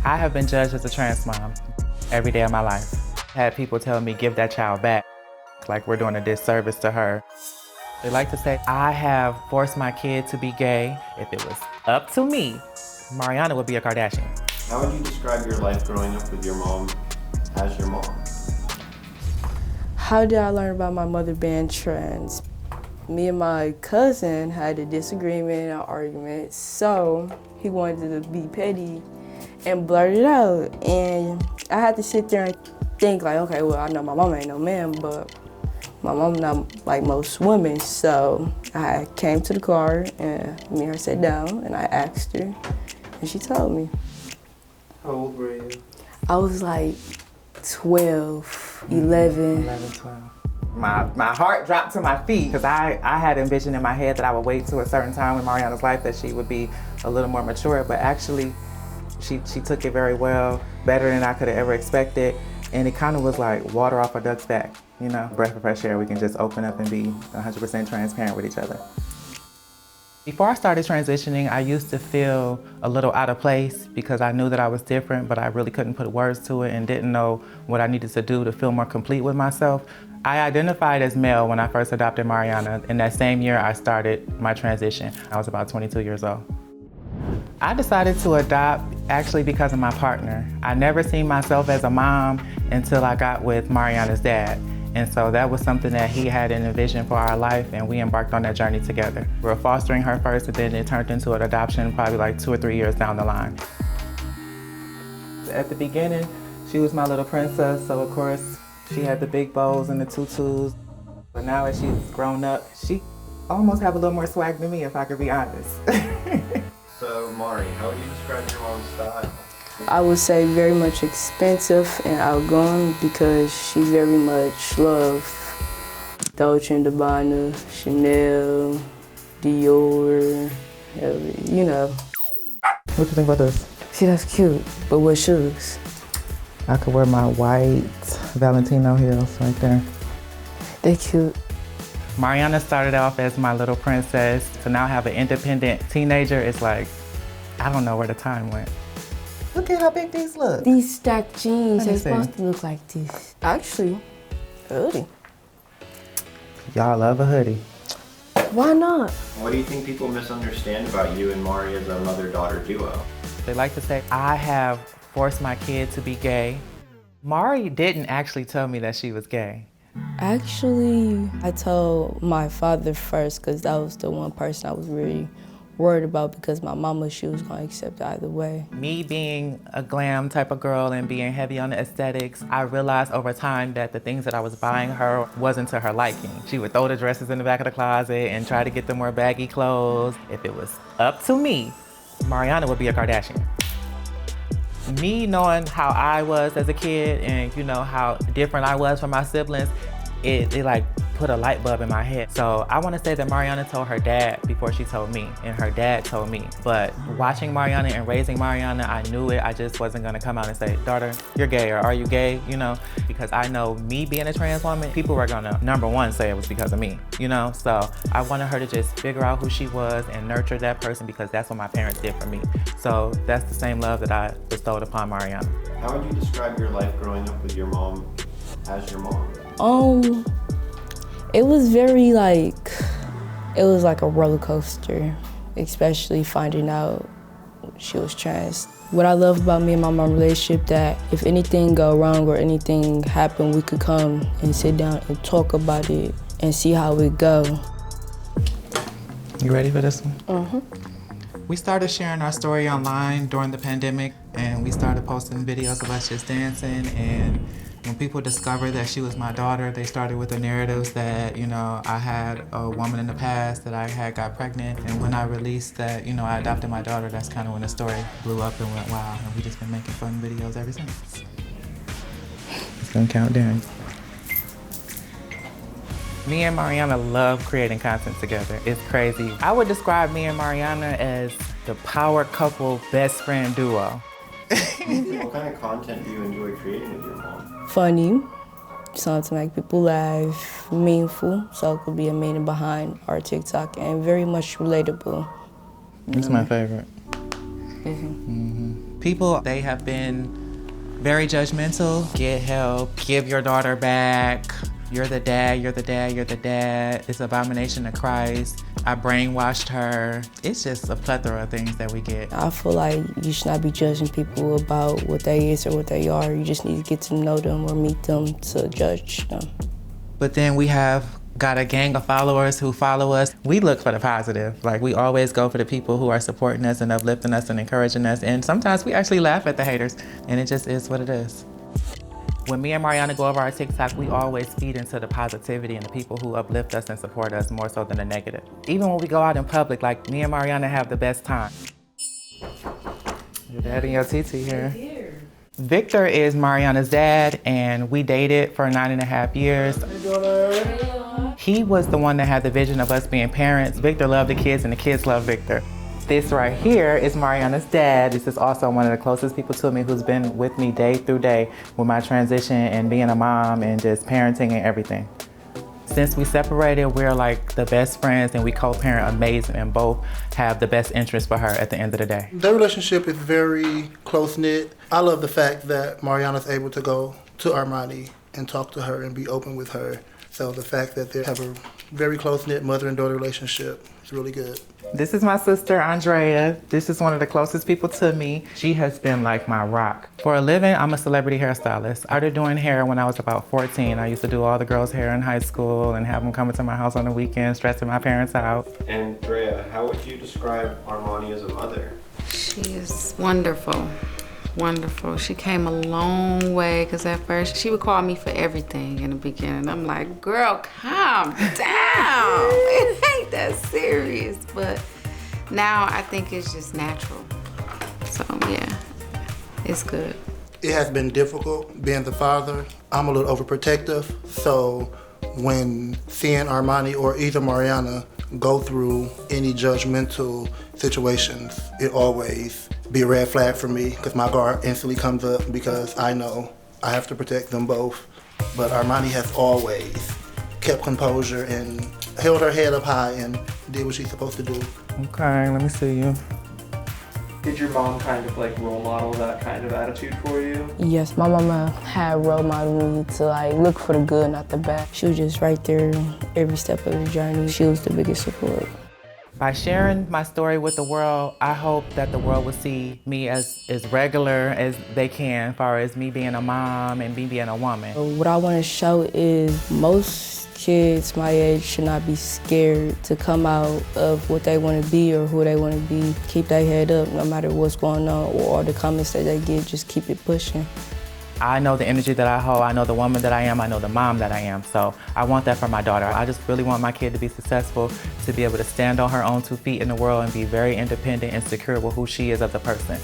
I have been judged as a trans mom every day of my life. I had people tell me, give that child back, like we're doing a disservice to her. They like to say, I have forced my kid to be gay. If it was up to me, Mariana would be a Kardashian. How would you describe your life growing up with your mom as your mom? How did I learn about my mother being trans? Me and my cousin had a disagreement, an argument, so he wanted to be petty and blurt it out. And I had to sit there and think like, okay, well, I know my mom ain't no man, but my mom not like most women. So I came to the car and me and her sat down and I asked her and she told me. How old were you? I was like 12, 11. 11, 12. My heart dropped to my feet because I had envisioned in my head that I would wait to a certain time in Mariana's life that she would be a little more mature, but actually she took it very well, better than I could have ever expected, and it kind of was like water off a duck's back, you know? Breath of fresh air, we can just open up and be 100% transparent with each other. Before I started transitioning, I used to feel a little out of place because I knew that I was different, but I really couldn't put words to it and didn't know what I needed to do to feel more complete with myself. I identified as male when I first adopted Mariana. In that same year, I started my transition. I was about 22 years old. I decided to adopt actually because of my partner. I never seen myself as a mom until I got with Mariana's dad. And so that was something that he had in a vision for our life, and we embarked on that journey together. We were fostering her first, and then it turned into an adoption probably like 2 or 3 years down the line. At the beginning, she was my little princess, so of course, she had the big bows and the tutus. But now as she's grown up, she almost have a little more swag than me, if I could be honest. So, Mari, how would you describe your mom's style? I would say very much expensive and outgoing because she very much loved Dolce & Gabbana, Chanel, Dior, you know. What you think about this? See, that's cute, but what shoes? I could wear my white Valentino heels right there. They cute. Mariana started off as my little princess. To now have an independent teenager, it's like, I don't know where the time went. Look at how big these look. These stacked jeans, Let me they're see. supposed to look like this. Actually, hoodie. Y'all love a hoodie. Why not? What do you think people misunderstand about you and Mari as a mother-daughter duo? They like to say, I have forced my kid to be gay. Mari didn't actually tell me that she was gay. Actually, I told my father first because that was the one person I was really worried about because my mama, she was going to accept either way. Me being a glam type of girl and being heavy on the aesthetics, I realized over time that the things that I was buying her wasn't to her liking. She would throw the dresses in the back of the closet and try to get the more baggy clothes. If it was up to me, Mariana would be a Kardashian. Me knowing how I was as a kid and you know how different I was from my siblings, it like put a light bulb in my head. So I want to say that Mariana told her dad before she told me, and her dad told me. But watching Mariana and raising Mariana, I knew it. I just wasn't gonna come out and say, daughter, you're gay, or are you gay, you know? Because I know me being a trans woman, people were gonna, number one, say it was because of me, you know? So I wanted her to just figure out who she was and nurture that person because that's what my parents did for me. So that's the same love that I bestowed upon Mariana. How would you describe your life growing up with your mom as your mom? It was very like, it was like a roller coaster, especially finding out she was trans. What I love about me and my mom relationship that if anything go wrong or anything happen, we could come and sit down and talk about it and see how it go. You ready for this one? We started sharing our story online during the pandemic, and we started posting videos of us just dancing. And when people discovered that she was my daughter, they started with the narratives that, you know, I had a woman in the past, that I had got pregnant. And when I released that, you know, I adopted my daughter, that's kind of when the story blew up and went wild. And we just been making fun videos ever since. It's gonna count down. Me and Mariana love creating content together. It's crazy. I would describe me and Mariana as the power couple best friend duo. What kind of content do you enjoy creating with your mom? Funny, something to make people laugh, meaningful, so it could be a meaning behind our TikTok, and very much relatable. It's my favorite. People, they have been very judgmental. Get help, give your daughter back. You're the dad, you're the dad, you're the dad. It's abomination of Christ. I brainwashed her. It's just a plethora of things that we get. I feel like you should not be judging people about what they is or what they are. You just need to get to know them or meet them to judge them. But then we have got a gang of followers who follow us. We look for the positive. Like, we always go for the people who are supporting us and uplifting us and encouraging us. And sometimes we actually laugh at the haters, and it just is what it is. When me and Mariana go over our TikTok, we always feed into the positivity and the people who uplift us and support us more so than the negative. Even when we go out in public, like, me and Mariana have the best time. Your dad and your TT here. Victor is Mariana's dad, and we dated for 9.5 years. He was the one that had the vision of us being parents. Victor loved the kids, and the kids loved Victor. This right here is Mariana's dad. This is also one of the closest people to me who's been with me day through day with my transition and being a mom and just parenting and everything. Since we separated, we're like the best friends and we co-parent amazing and both have the best interest for her at the end of the day. Their relationship is very close-knit. I love the fact that Mariana's able to go to Armani and talk to her and be open with her. So the fact that they have a very close-knit mother and daughter relationship is really good. This is my sister, Andrea. This is one of the closest people to me. She has been like my rock. For a living, I'm a celebrity hairstylist. I started doing hair when I was about 14. I used to do all the girls' hair in high school and have them come into my house on the weekends, stressing my parents out. Andrea, how would you describe Armani as a mother? She is wonderful. Wonderful. She came a long way because at first she would call me for everything in the beginning. I'm like, girl, calm down. It ain't that serious. But now I think it's just natural. So yeah, it's good. It has been difficult being the father. I'm a little overprotective. So when seeing Armani or either Mariana go through any judgmental situations, it always be a red flag for me because my guard instantly comes up because I know I have to protect them both. But Armani has always kept composure and held her head up high and did what she's supposed to do. Okay, let me see you. Did your mom kind of like role model that kind of attitude for you? Yes, my mama had role modeled me to like look for the good, not the bad. She was just right there every step of the journey. She was the biggest support. By sharing my story with the world, I hope that the world will see me as regular as they can, as far as me being a mom and me being a woman. What I want to show is most kids my age should not be scared to come out of what they want to be or who they want to be. Keep their head up no matter what's going on or the comments that they get, just keep it pushing. I know the energy that I hold, I know the woman that I am, I know the mom that I am, so I want that for my daughter. I just really want my kid to be successful, to be able to stand on her own 2 feet in the world and be very independent and secure with who she is as a person.